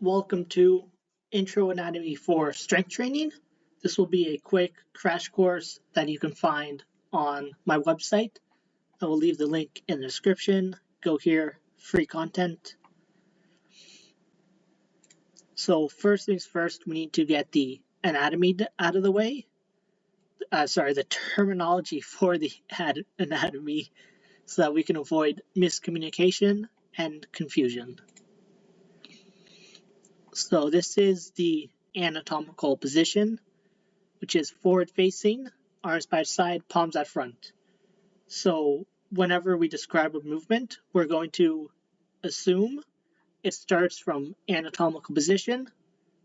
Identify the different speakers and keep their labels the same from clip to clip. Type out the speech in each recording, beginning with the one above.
Speaker 1: Welcome to Intro Anatomy for Strength Training. This will be a quick crash course that you can find on my website. I will leave the link in the description. Go here, free content. So first things first, we need to get the anatomy out of the way. The terminology for the anatomy so that we can avoid miscommunication and confusion. So this is the anatomical position, which is forward facing, arms by side, palms at front. So whenever we describe a movement, we're going to assume it starts from anatomical position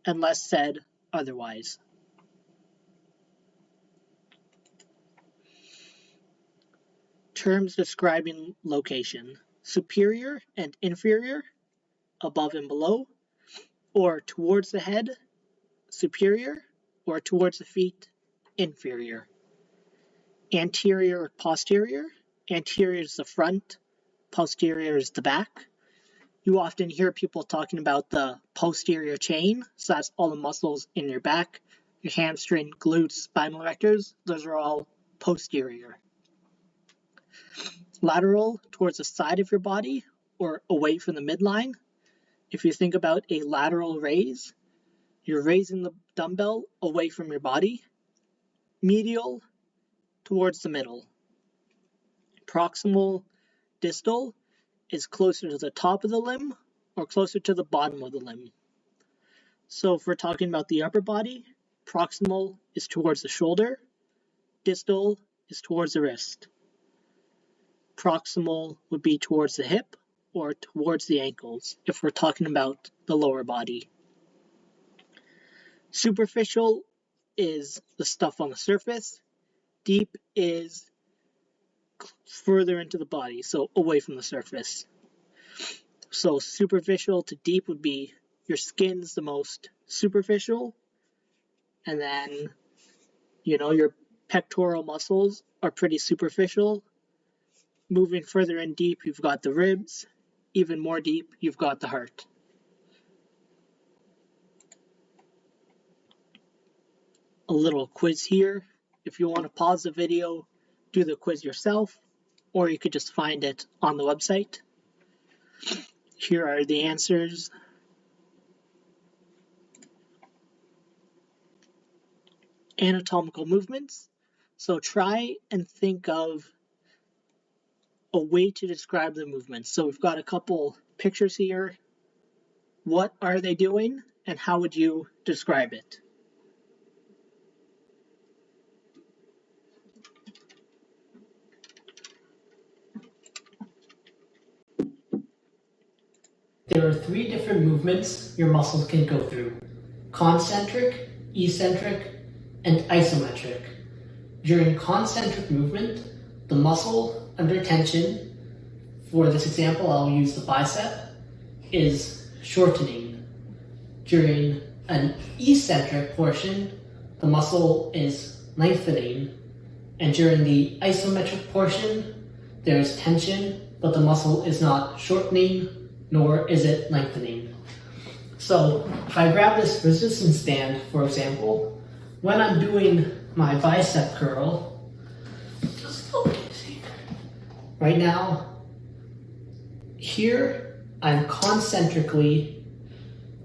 Speaker 1: unless said otherwise. Terms describing location: superior and inferior, above and below, or towards the head, superior, or towards the feet, inferior. Anterior or posterior. Anterior is the front, posterior is the back. You often hear people talking about the posterior chain, so that's all the muscles in your back, your hamstring, glutes, spinal erectors, those are all posterior. Lateral, towards the side of your body or away from the midline. If you think about a lateral raise, you're raising the dumbbell away from your body. Medial, towards the middle. Proximal, distal is closer to the top of the limb or closer to the bottom of the limb. So if we're talking about the upper body, proximal is towards the shoulder, distal is towards the wrist. Proximal would be towards the hip or towards the ankles if we're talking about the lower body. Superficial is the stuff on the surface. Deep is further into the body, so away from the surface. So superficial to deep would be your skin's the most superficial, and then your pectoral muscles are pretty superficial. Moving further in deep, you've got the ribs. Even more deep, you've got the heart. A little quiz here. If you want to pause the video, do the quiz yourself, or you could just find it on the website. Here are the answers. Anatomical movements. So try and think of a way to describe the movements. So we've got a couple pictures here. What are they doing and how would you describe it? There are three different movements your muscles can go through: concentric, eccentric, and isometric. During concentric movement, the muscle under tension, for this example I'll use the bicep, is shortening. During an eccentric portion, the muscle is lengthening, and during the isometric portion, there is tension, but the muscle is not shortening, nor is it lengthening. So if I grab this resistance band, for example, when I'm doing my bicep curl, right now, here I'm concentrically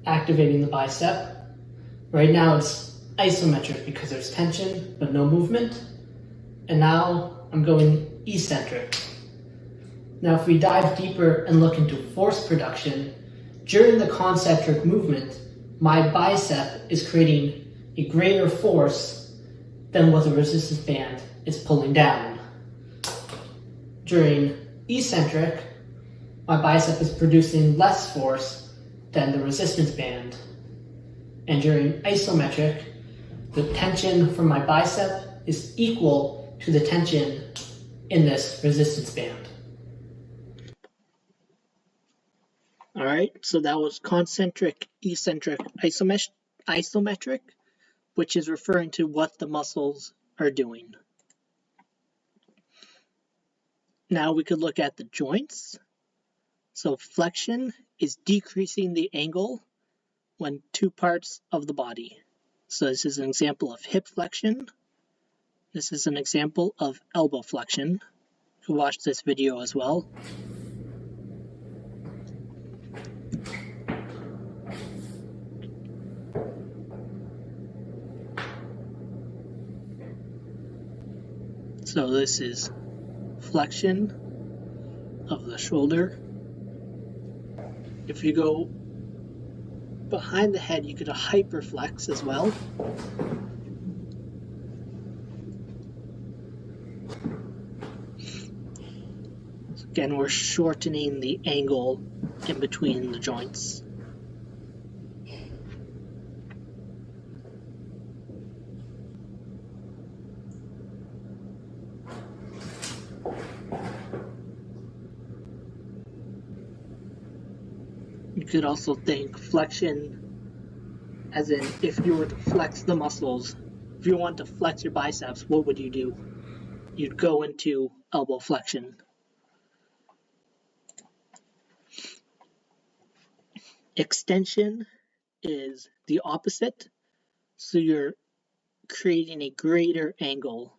Speaker 1: activating the bicep. Right now it's isometric because there's tension but no movement. And now I'm going eccentric. Now if we dive deeper and look into force production, during the concentric movement, my bicep is creating a greater force than what the resistance band is pulling down. During eccentric, my bicep is producing less force than the resistance band. And during isometric, the tension from my bicep is equal to the tension in this resistance band. All right, so that was concentric, eccentric, isometric, which is referring to what the muscles are doing. Now we could look at the joints. So flexion is decreasing the angle when two parts of the body. So this is an example of hip flexion. This is an example of elbow flexion. You can watch this video as well. So this is flexion of the shoulder. If you go behind the head, you get a hyperflex as well. So again, we're shortening the angle in between the joints. You could also think flexion as in if you were to flex the muscles. If you want to flex your biceps, what would you do? You'd go into elbow flexion. Extension is the opposite. So you're creating a greater angle.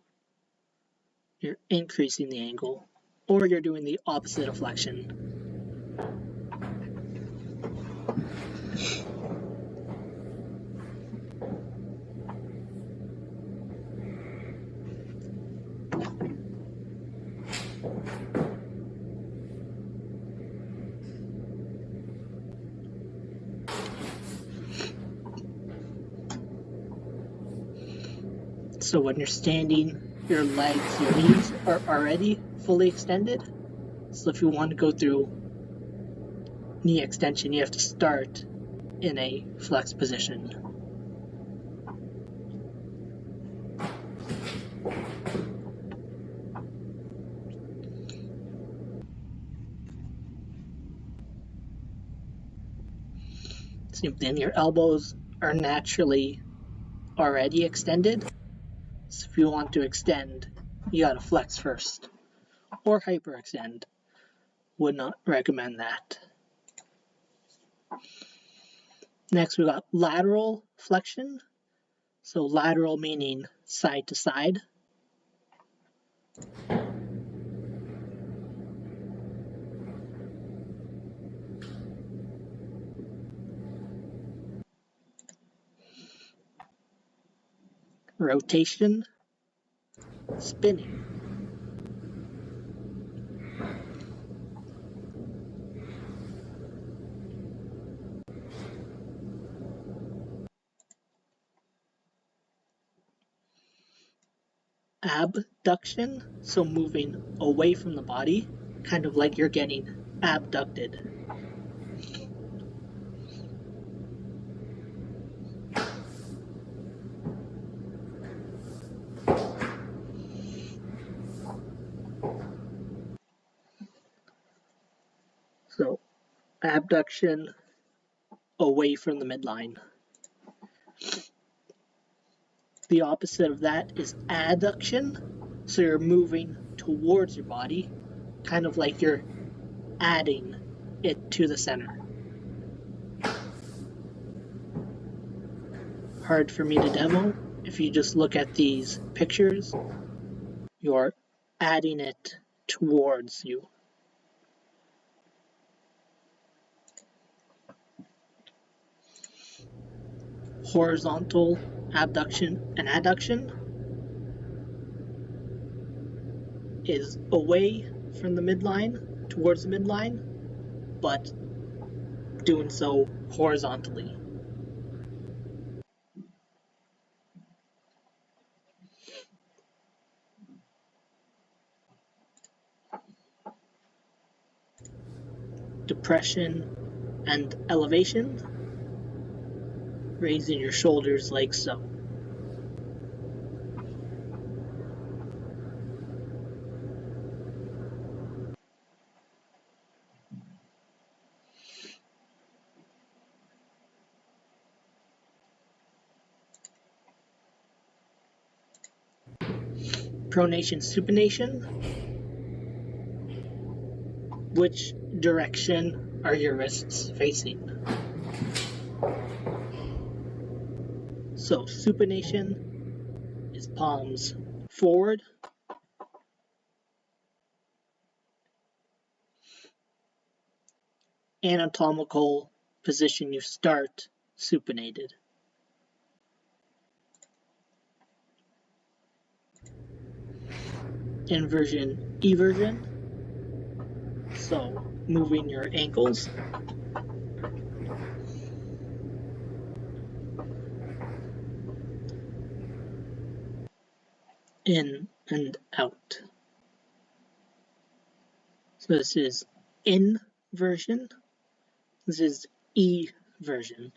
Speaker 1: You're increasing the angle. Or you're doing the opposite of flexion. So when you're standing, your legs, your knees are already fully extended. So if you want to go through knee extension, you have to start in a flex position. So then your elbows are naturally already extended. So if you want to extend, you gotta flex first. Or hyperextend. Would not recommend that. Next we got lateral flexion. So lateral meaning side to side. Rotation, spinning. Abduction, so moving away from the body, kind of like you're getting abducted. So, abduction away from the midline. The opposite of that is adduction, so you're moving towards your body, kind of like you're adding it to the center. Hard for me to demo. If you just look at these pictures, you're adding it towards you. Horizontal abduction and adduction is away from the midline, towards the midline, but doing so horizontally. Depression and elevation, raising your shoulders like so. Pronation, supination. Which direction are your wrists facing?
Speaker 2: So supination is palms forward. Anatomical position you start supinated. Inversion, eversion. So moving your ankles. In and out. So this is inversion. This is eversion.